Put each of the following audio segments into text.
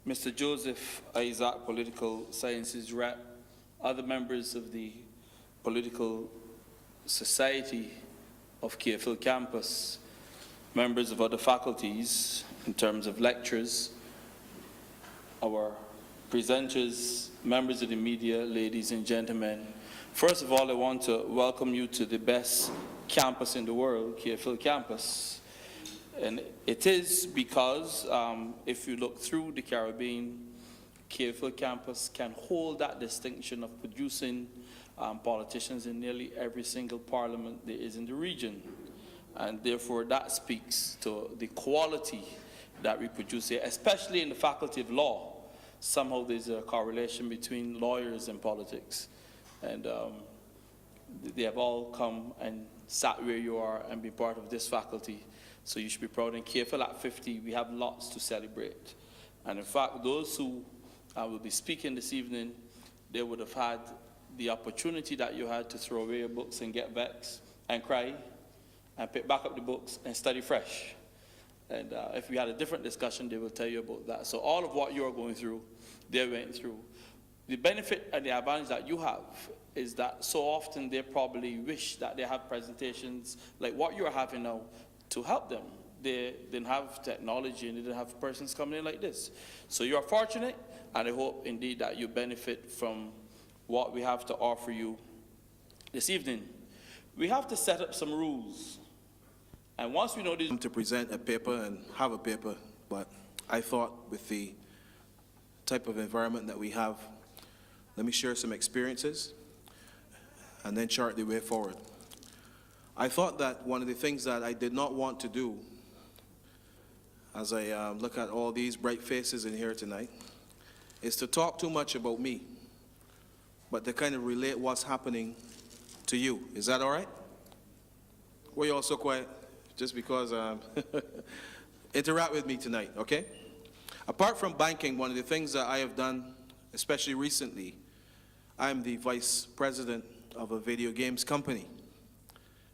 Mr. Joseph Isaac, Political Sciences Rep, other members of the Political Society of KFL campus, members of other faculties in terms of lectures, our presenters, members of the media, ladies and gentlemen. First of all, I want to welcome you to the best campus in the world, KFL campus. And it is because if you look through the Caribbean, KFL campus can hold that distinction of producing politicians in nearly every single parliament there is in the region. And therefore, that speaks to the quality that we produce here, especially in the faculty of law. Somehow there's a correlation between lawyers and politics. And they have all come and sat where you are and been part of this faculty. So you should be proud. And KFL at 50, we have lots to celebrate. And in fact, those who will be speaking this evening, they would have had the opportunity that you had to throw away your books and get vexed and cry and pick back up the books and study fresh. And if we had a different discussion, they will tell you about that. So all of what you're going through, they went through. The benefit and the advantage that you have is that so often they probably wish that they have presentations like what you're having now to help them. They didn't have technology and they didn't have persons coming in like this. So you're fortunate, and I hope indeed that you benefit from what we have to offer you this evening. We have to set up some rules. And once we know these... To present a paper and have a paper, but I thought with the type of environment that we have, let me share some experiences and then chart the way forward. I thought that one of the things that I did not want to do as I look at all these bright faces in here tonight is to talk too much about me, but to kind of relate what's happening to you. Is that all right? Were you all so quiet? Just because interact with me tonight, okay? Apart from banking, one of the things that I have done, especially recently, I'm the vice president of a video games company.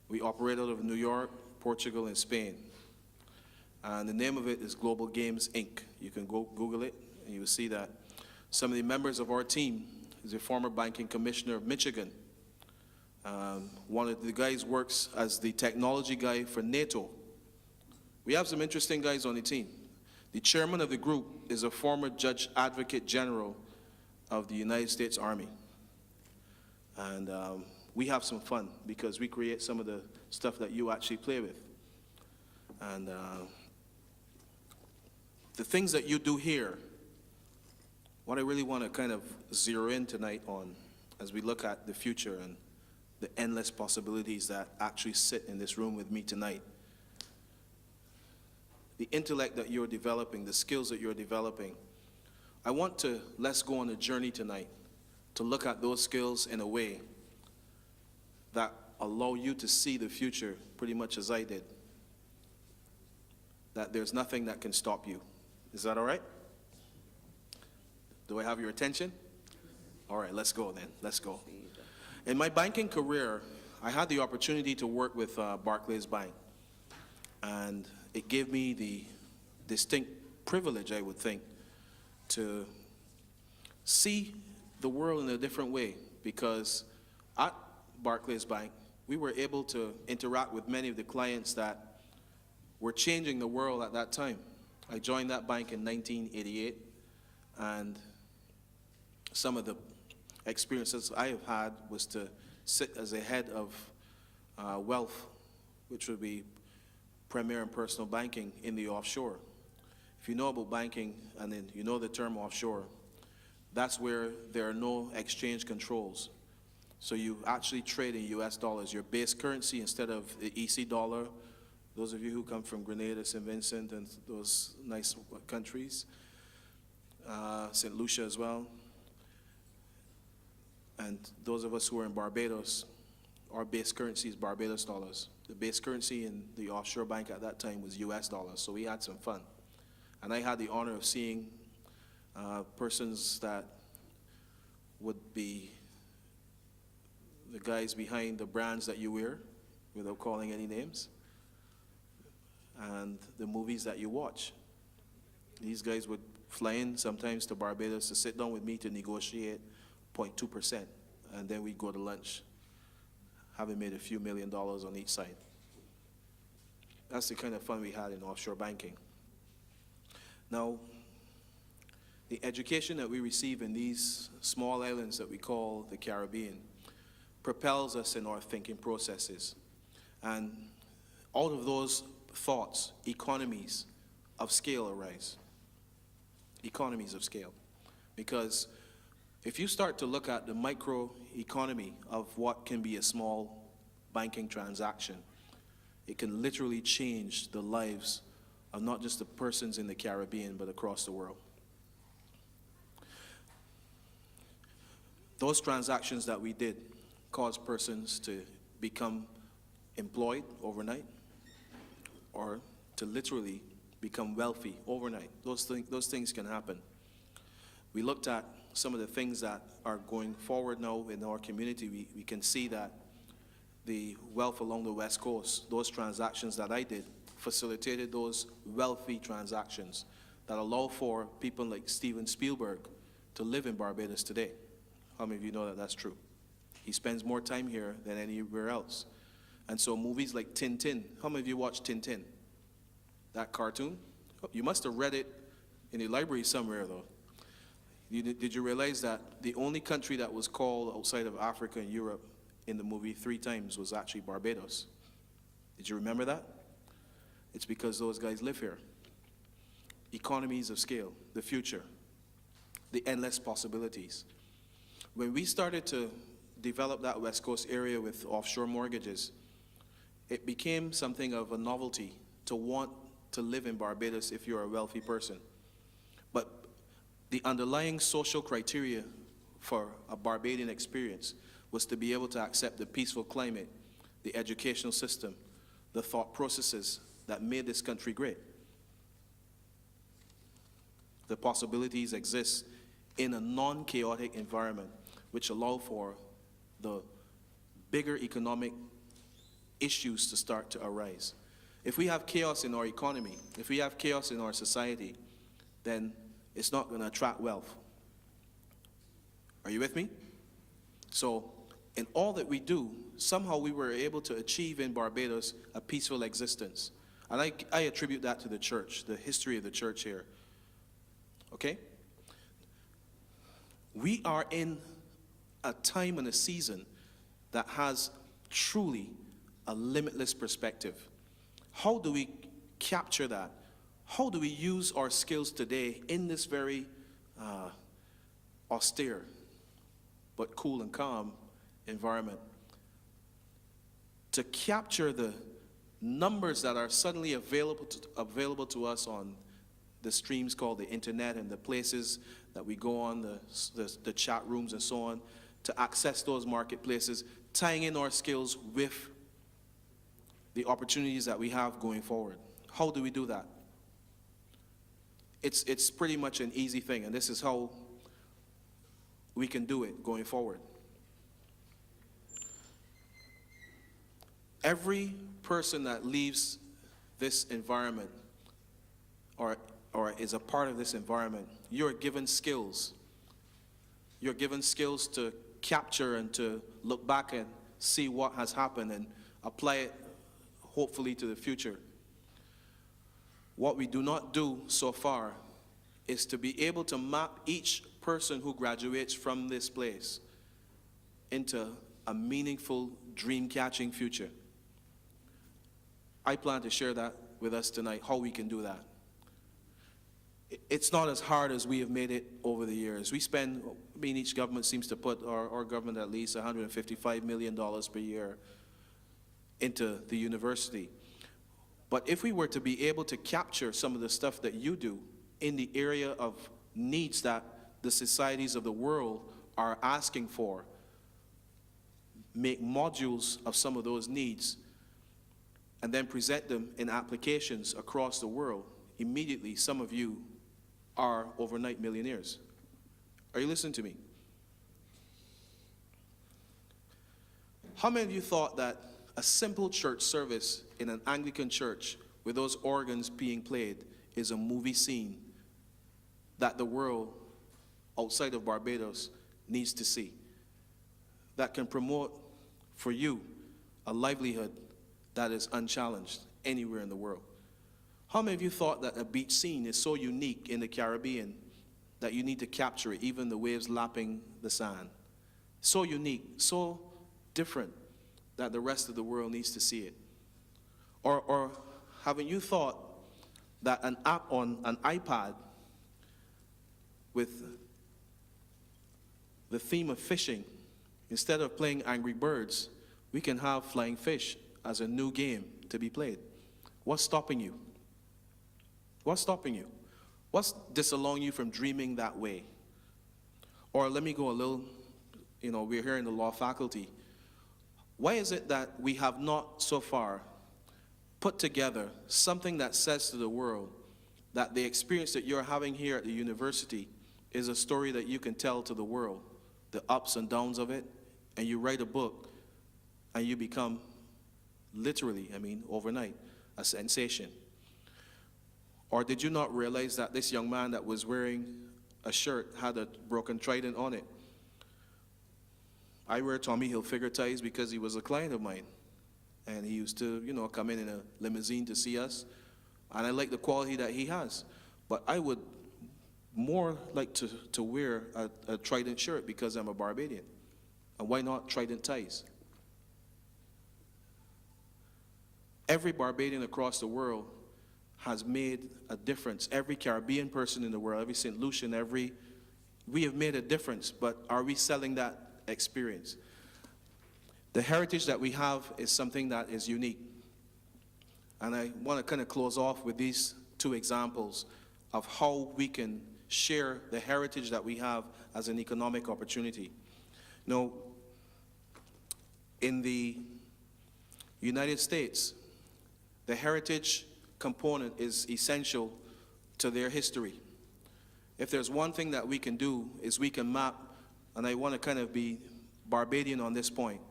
We operate out of New York, Portugal, and Spain. And the name of it is Global Games, Inc. You can go Google it, and you will see that. Some of the members of our team is a former banking commissioner of Michigan. One of the guys works as the technology guy for NATO. We have some interesting guys on the team. The chairman of the group is a former judge advocate general of the United States Army. And we have some fun because we create some of the stuff that you actually play with. And the things that you do here, what I really want to kind of zero in tonight on as we look at the future and the endless possibilities that actually sit in this room with me tonight. The intellect that you're developing, the skills that you're developing. I want to, let's go on a journey tonight to look at those skills in a way that allow you to see the future pretty much as I did. That there's nothing that can stop you. Is that all right? Do I have your attention? All right, let's go then, let's go. In my banking career, I had the opportunity to work with Barclays Bank. And it gave me the distinct privilege, I would think, to see the world in a different way. Because at Barclays Bank, we were able to interact with many of the clients that were changing the world at that time. I joined that bank in 1988, and some of the experiences I have had was to sit as a head of wealth, which would be premier and personal banking in the offshore. If you know about banking and then you know the term offshore, that's where there are no exchange controls. So you actually trade in US dollars, your base currency instead of the EC dollar. Those of you who come from Grenada, St. Vincent, and those nice countries, St. Lucia as well. And those of us who are in Barbados, our base currency is Barbados dollars. The base currency in the offshore bank at that time was US dollars, so we had some fun. And I had the honor of seeing persons that would be the guys behind the brands that you wear, without calling any names, and the movies that you watch. These guys would flying sometimes to Barbados to sit down with me to negotiate 0.2%, and then we'd go to lunch, having made a few $1 million on each side. That's the kind of fun we had in offshore banking. Now, the education that we receive in these small islands that we call the Caribbean propels us in our thinking processes. And out of those thoughts, economies of scale arise. Economies of scale. Because if you start to look at the microeconomy of what can be a small banking transaction, it can literally change the lives of not just the persons in the Caribbean, but across the world. Those transactions that we did caused persons to become employed overnight, or to literally become wealthy overnight. Those things can happen. We looked at some of the things that are going forward now in our community. We can see that the wealth along the West Coast, those transactions that I did, facilitated those wealthy transactions that allow for people like Steven Spielberg to live in Barbados today. How many of you know that that's true? He spends more time here than anywhere else. And so movies like Tintin, how many of you watch Tintin? That cartoon? You must have read it in a library somewhere, though. Did you realize that the only country that was called outside of Africa and Europe in the movie 3 times was actually Barbados? Did you remember that? It's because those guys live here. Economies of scale, the future, the endless possibilities. When we started to develop that West Coast area with offshore mortgages, it became something of a novelty to want to live in Barbados if you're a wealthy person. But the underlying social criteria for a Barbadian experience was to be able to accept the peaceful climate, the educational system, the thought processes that made this country great. The possibilities exist in a non-chaotic environment which allow for the bigger economic issues to start to arise. If we have chaos in our economy, if we have chaos in our society, then it's not going to attract wealth. Are you with me? So, in all that we do, somehow we were able to achieve in Barbados a peaceful existence. And I attribute that to the church, the history of the church here. Okay? We are in a time and a season that has truly a limitless perspective. How do we capture that? How do we use our skills today in this very austere but cool and calm environment to capture the numbers that are suddenly available to us on the streams called the internet and the places that we go on, the chat rooms and so on, to access those marketplaces, tying in our skills with the opportunities that we have going forward. How do we do that? It's pretty much an easy thing, and this is how we can do it going forward. Every person that leaves this environment or is a part of this environment, you're given skills. You're given skills to capture and to look back and see what has happened and apply it hopefully to the future. What we do not do so far is to be able to map each person who graduates from this place into a meaningful, dream-catching future. I plan to share that with us tonight, how we can do that. It's not as hard as we have made it over the years. Each government seems to put, our government at least, $155 million per year into the university. But if we were to be able to capture some of the stuff that you do in the area of needs that the societies of the world are asking for, make modules of some of those needs, and then present them in applications across the world, immediately some of you are overnight millionaires. Are you listening to me? How many of you thought that a simple church service in an Anglican church with those organs being played is a movie scene that the world outside of Barbados needs to see, that can promote for you a livelihood that is unchallenged anywhere in the world? How many of you thought that a beach scene is so unique in the Caribbean that you need to capture it, even the waves lapping the sand? So unique, so different that the rest of the world needs to see it. Or haven't you thought that an app on an iPad with the theme of fishing, instead of playing Angry Birds, we can have Flying Fish as a new game to be played? What's stopping you? What's stopping you? What's disallowing you from dreaming that way? Or let me go a little, we're here in the law faculty. Why is it that we have not so far put together something that says to the world that the experience that you're having here at the university is a story that you can tell to the world, the ups and downs of it, and you write a book and you become literally, overnight, a sensation? Or did you not realize that this young man that was wearing a shirt had a broken trident on it? I wear Tommy Hilfiger ties because he was a client of mine. And he used to, come in a limousine to see us. And I like the quality that he has. But I would more like to wear a trident shirt because I'm a Barbadian. And why not trident ties? Every Barbadian across the world has made a difference. Every Caribbean person in the world, every St. Lucian, we have made a difference, but are we selling that experience? The heritage that we have is something that is unique. And I want to kind of close off with these two examples of how we can share the heritage that we have as an economic opportunity. In the United States, the heritage component is essential to their history. If there's one thing that we can do is we can map, and I want to kind of be Barbadian on this point,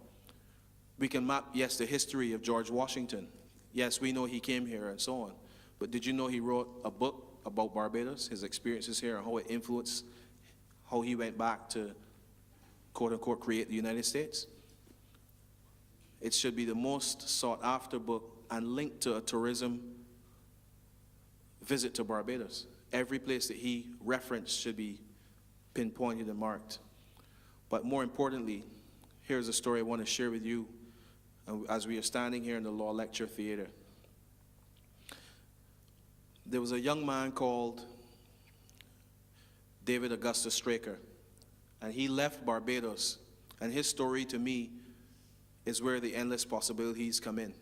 we can map, yes, the history of George Washington. Yes, we know he came here and so on. But did you know he wrote a book about Barbados, his experiences here, and how it influenced how he went back to, quote unquote, create the United States? It should be the most sought after book and linked to a tourism visit to Barbados. Every place that he referenced should be pinpointed and marked. But more importantly, here's a story I want to share with you as we are standing here in the Law Lecture Theater. There was a young man called David Augustus Straker, and he left Barbados, and his story to me is where the endless possibilities come in.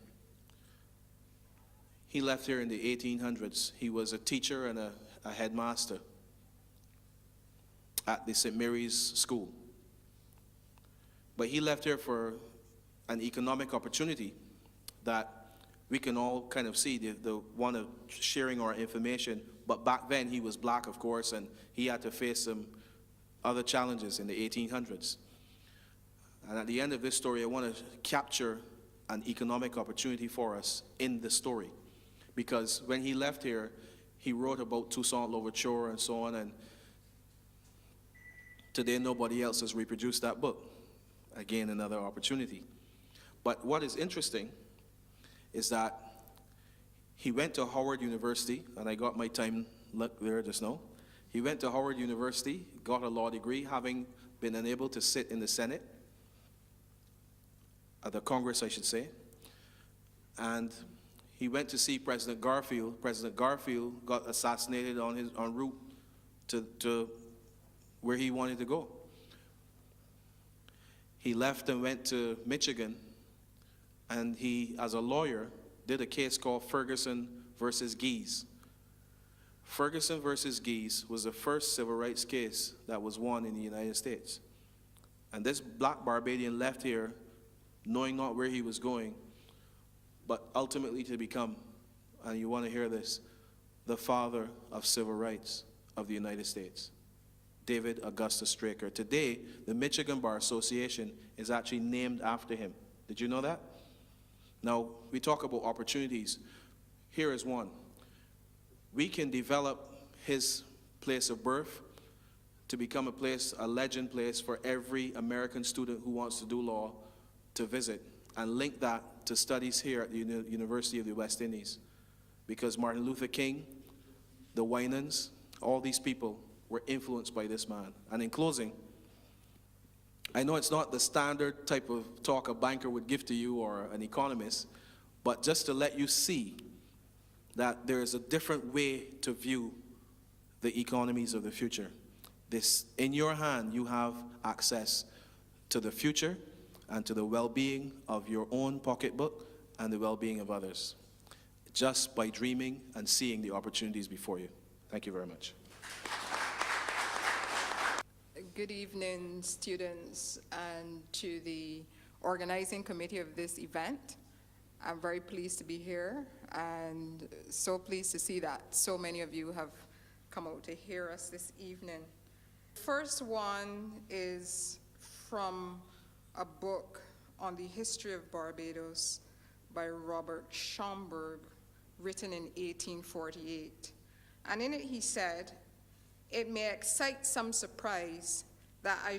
He left here in the 1800s. He was a teacher and a headmaster at the St. Mary's School. But he left here for an economic opportunity that we can all kind of see, the one of sharing our information. But back then he was black, of course, and he had to face some other challenges in the 1800s. And at the end of this story, I want to capture an economic opportunity for us in the story. Because when he left here, he wrote about Toussaint Louverture and so on, and today nobody else has reproduced that book. Again, another opportunity. But what is interesting is that he went to Howard University, and I got my time there just now. He went to Howard University, got a law degree, having been unable to sit in the Senate, the Congress, I should say. And he went to see President Garfield. President Garfield got assassinated on his en route to where he wanted to go. He left and went to Michigan, and he, as a lawyer, did a case called Ferguson versus Gies. Ferguson versus Gies was the first civil rights case that was won in the United States. And this black Barbadian left here knowing not where he was going, but ultimately to become, and you want to hear this, the father of civil rights of the United States, David Augustus Straker. Today, the Michigan Bar Association is actually named after him. Did you know that? Now, we talk about opportunities. Here is one. We can develop his place of birth to become a legend place for every American student who wants to do law to visit, and link that to studies here at the University of the West Indies. Because Martin Luther King, the Winans, all these people were influenced by this man. And in closing, I know it's not the standard type of talk a banker would give to you or an economist, but just to let you see that there is a different way to view the economies of the future. This, in your hand, you have access to the future and to the well-being of your own pocketbook and the well-being of others, just by dreaming and seeing the opportunities before you. Thank you very much. Good evening, students, and to the organizing committee of this event. I'm very pleased to be here, and so pleased to see that so many of you have come out to hear us this evening. First one is from a book on the history of Barbados by Robert Schomburg, written in 1848. And in it he said, "It may excite some surprise that I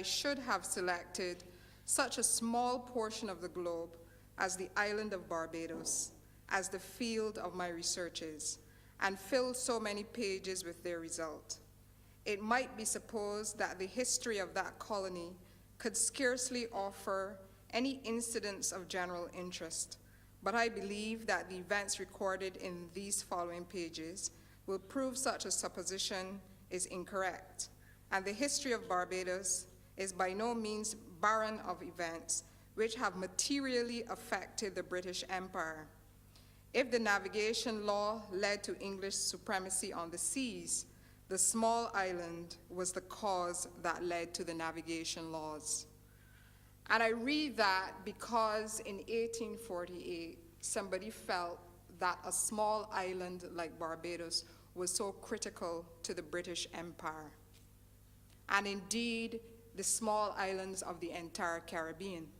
should have selected such a small portion of the globe as the island of Barbados as the field of my researches, and filled so many pages with their result. It might be supposed that the history of that colony could scarcely offer any incidents of general interest, but I believe that the events recorded in these following pages will prove such a supposition is incorrect, and the history of Barbados is by no means barren of events which have materially affected the British Empire. If the navigation law led to English supremacy on the seas, the small island was the cause that led to the navigation laws." And I read that because in 1848, somebody felt that a small island like Barbados was so critical to the British Empire. And indeed, the small islands of the entire Caribbean.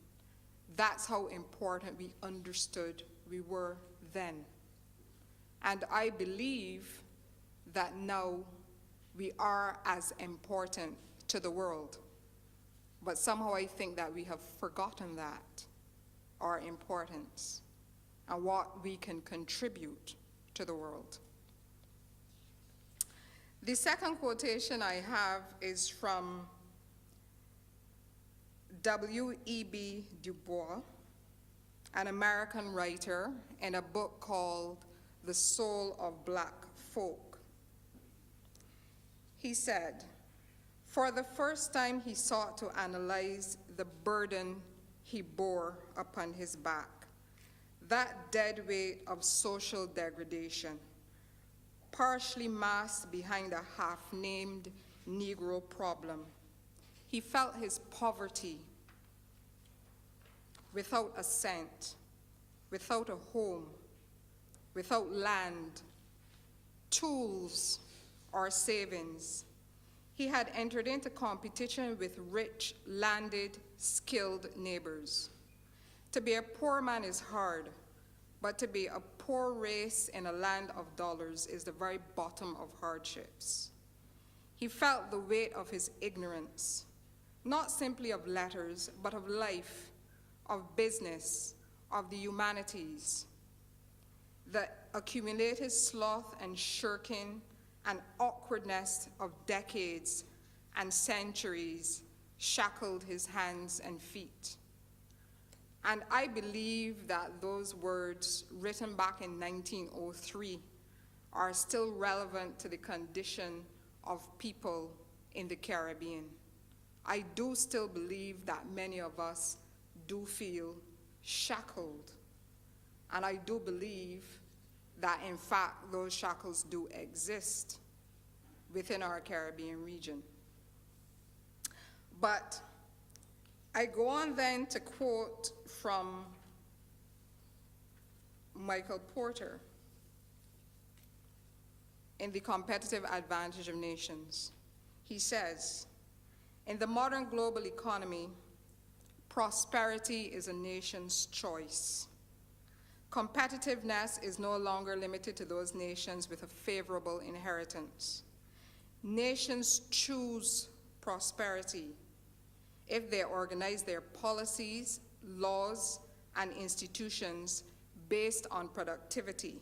That's how important we understood we were then. And I believe that now we are as important to the world. But somehow I think that we have forgotten that, our importance, and what we can contribute to the world. The second quotation I have is from W.E.B. Du Bois, an American writer, in a book called The Soul of Black Folk. He said, "For the first time he sought to analyze the burden he bore upon his back, that dead weight of social degradation, partially masked behind a half-named Negro problem. He felt his poverty without a cent, without a home, without land, tools, or savings. He had entered into competition with rich, landed, skilled neighbors. To be a poor man is hard, but to be a poor race in a land of dollars is the very bottom of hardships. He felt the weight of his ignorance, not simply of letters, but of life, of business, of the humanities. The accumulated sloth and shirking and awkwardness of decades and centuries shackled his hands and feet. And I believe that those words, written back in 1903, are still relevant to the condition of people in the Caribbean. I do still believe that many of us do feel shackled. And I do believe that, in fact, those shackles do exist within our Caribbean region. But I go on then to quote from Michael Porter in The Competitive Advantage of Nations. He says, "In the modern global economy, prosperity is a nation's choice. Competitiveness is no longer limited to those nations with a favorable inheritance. Nations choose prosperity if they organize their policies, laws, and institutions based on productivity.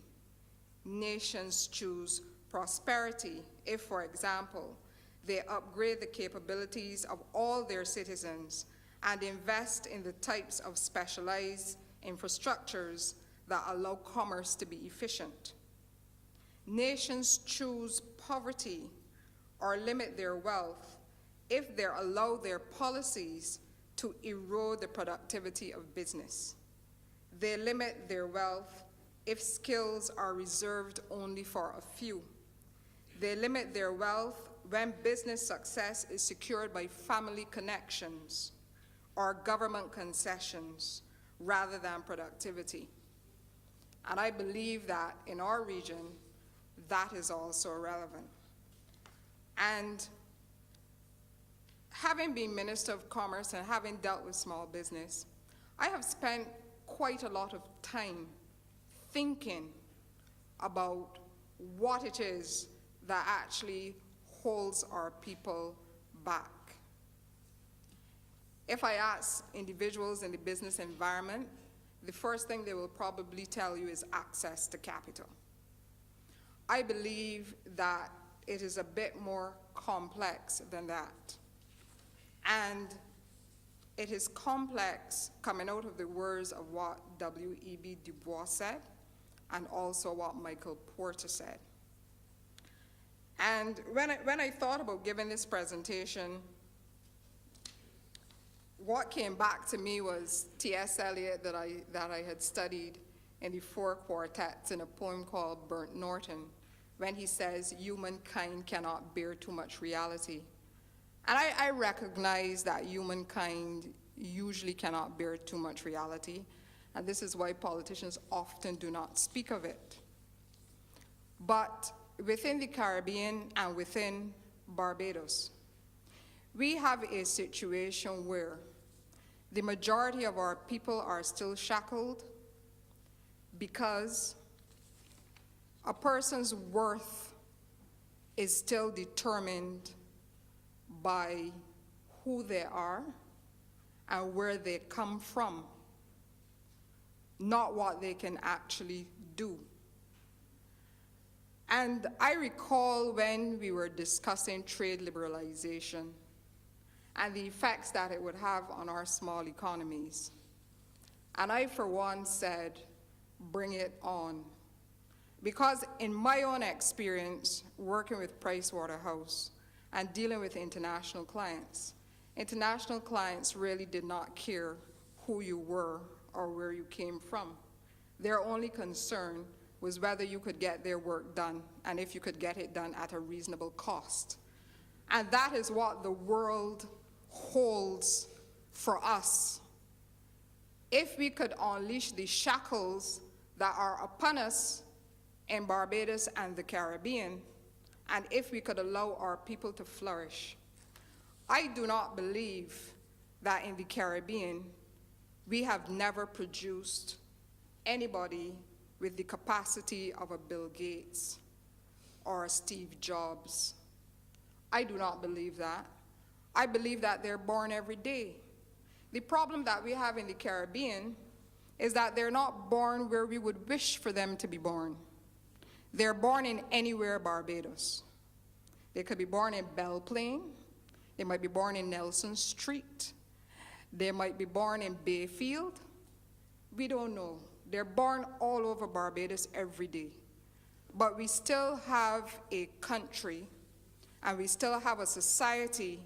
Nations choose prosperity if, for example, they upgrade the capabilities of all their citizens and invest in the types of specialized infrastructures that allow commerce to be efficient. Nations choose poverty or limit their wealth if they allow their policies to erode the productivity of business. They limit their wealth if skills are reserved only for a few. They limit their wealth when business success is secured by family connections or government concessions rather than productivity. And I believe that in our region, that is also relevant. And having been Minister of Commerce and having dealt with small business, I have spent quite a lot of time thinking about what it is that actually holds our people back. If I ask individuals in the business environment, the first thing they will probably tell you is access to capital. I believe that it is a bit more complex than that. And it is complex coming out of the words of what W.E.B. Du Bois said and also what Michael Porter said. And when I thought about giving this presentation, what came back to me was T.S. Eliot that I had studied in the Four Quartets in a poem called Burnt Norton, when he says, humankind cannot bear too much reality. And I recognize that humankind usually cannot bear too much reality, and this is why politicians often do not speak of it. But within the Caribbean and within Barbados, we have a situation where the majority of our people are still shackled because a person's worth is still determined by who they are and where they come from, not what they can actually do. And I recall when we were discussing trade liberalization and the effects that it would have on our small economies. And I, for one, said, bring it on. Because in my own experience, working with Price Waterhouse and dealing with international clients really did not care who you were or where you came from. Their only concern was whether you could get their work done and if you could get it done at a reasonable cost. And that is what the world holds for us. If we could unleash the shackles that are upon us in Barbados and the Caribbean, and if we could allow our people to flourish. I do not believe that in the Caribbean, we have never produced anybody with the capacity of a Bill Gates or a Steve Jobs. I do not believe that. I believe that they're born every day. The problem that we have in the Caribbean is that they're not born where we would wish for them to be born. They're born in anywhere Barbados. They could be born in Belle Plaine. They might be born in Nelson Street. They might be born in Bayfield. We don't know. They're born all over Barbados every day. But we still have a country and we still have a society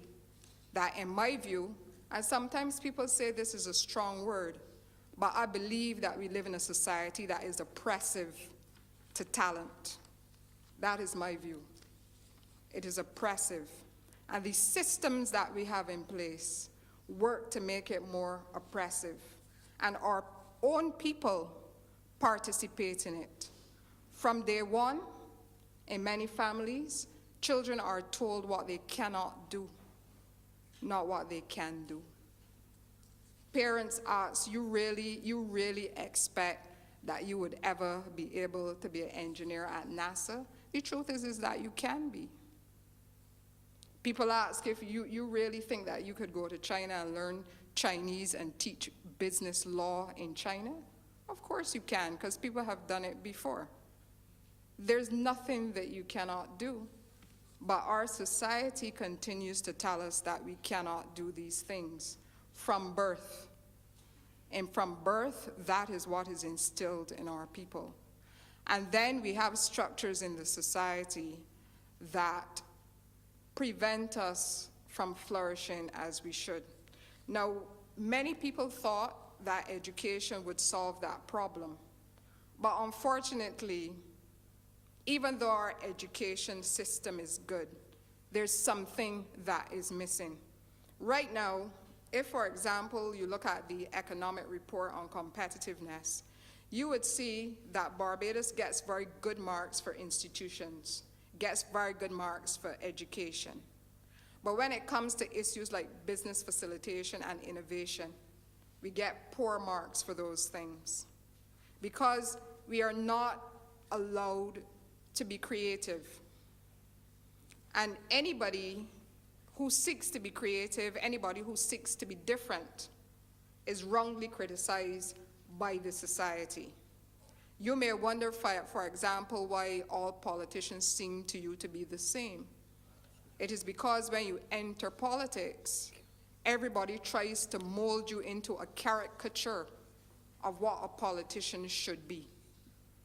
that, in my view, and sometimes people say this is a strong word, but I believe that we live in a society that is oppressive to talent. That is my view. It is oppressive. And the systems that we have in place work to make it more oppressive. And our own people participate in it. From day one, in many families, children are told what they cannot do, not what they can do. Parents ask, you really expect that you would ever be able to be an engineer at NASA. The truth is that you can be. People ask if you really think that you could go to China and learn Chinese and teach business law in China. Of course you can, because people have done it before. There's nothing that you cannot do. But our society continues to tell us that we cannot do these things from birth. And from birth, that is what is instilled in our people. And then we have structures in the society that prevent us from flourishing as we should. Now, many people thought that education would solve that problem. But unfortunately, even though our education system is good, there's something that is missing. Right now, if, for example, you look at the economic report on competitiveness, you would see that Barbados gets very good marks for institutions, gets very good marks for education. But when it comes to issues like business facilitation and innovation, we get poor marks for those things because we are not allowed to be creative. And anybody who seeks to be creative, anybody who seeks to be different, is wrongly criticized by the society. You may wonder, for example, why all politicians seem to you to be the same. It is because when you enter politics, everybody tries to mold you into a caricature of what a politician should be.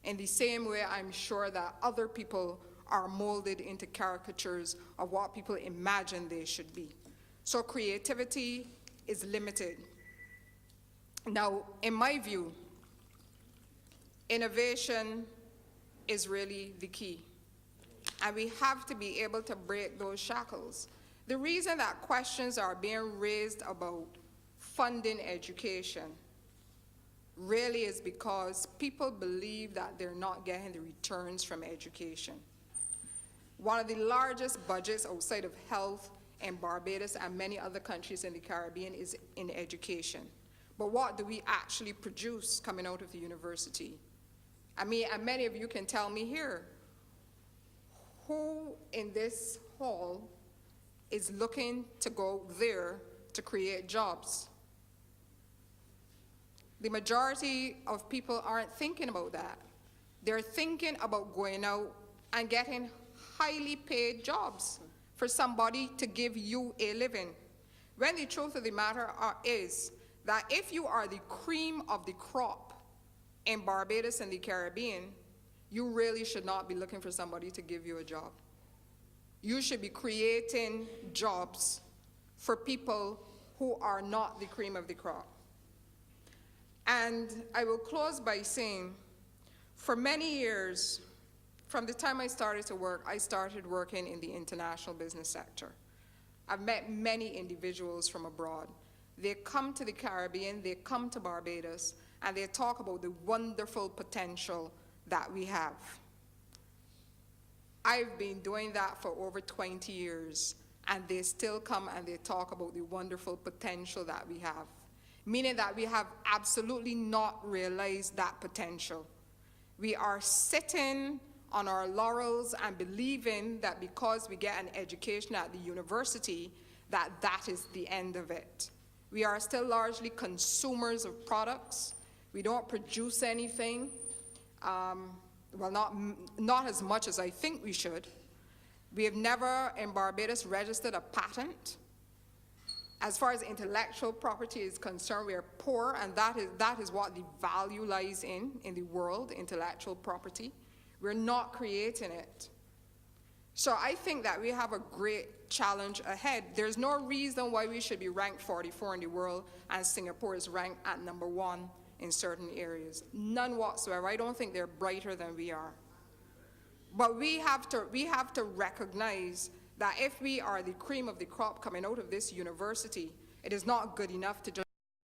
In the same way, I'm sure that other people are molded into caricatures of what people imagine they should be. So creativity is limited. Now, in my view, innovation is really the key. And we have to be able to break those shackles. The reason that questions are being raised about funding education really is because people believe that they're not getting the returns from education. One of the largest budgets outside of health in Barbados and many other countries in the Caribbean is in education. But what do we actually produce coming out of the university? I mean, and many of you can tell me here, who in this hall is looking to go there to create jobs? The majority of people aren't thinking about that. They're thinking about going out and getting highly paid jobs for somebody to give you a living. When the truth of the matter is that if you are the cream of the crop in Barbados and the Caribbean, you really should not be looking for somebody to give you a job. You should be creating jobs for people who are not the cream of the crop. And I will close by saying, for many years, from the time I started to work, I started working in the international business sector. I've met many individuals from abroad. They come to the Caribbean, they come to Barbados, and they talk about the wonderful potential that we have. I've been doing that for over 20 years, and they still come and they talk about the wonderful potential that we have, meaning that we have absolutely not realized that potential. We are sitting on our laurels and believing that because we get an education at the university, that is the end of it. We are still largely consumers of products. We don't produce anything. Well, not as much as I think we should. We have never, in Barbados, registered a patent. As far as intellectual property is concerned, we are poor, and that is what the value lies in the world, intellectual property. We're not creating it. So I think that we have a great challenge ahead. There's no reason why we should be ranked 44 in the world and Singapore is ranked at #1 in certain areas. None whatsoever. I don't think they're brighter than we are. But we have to recognize that if we are the cream of the crop coming out of this university, it is not good enough to just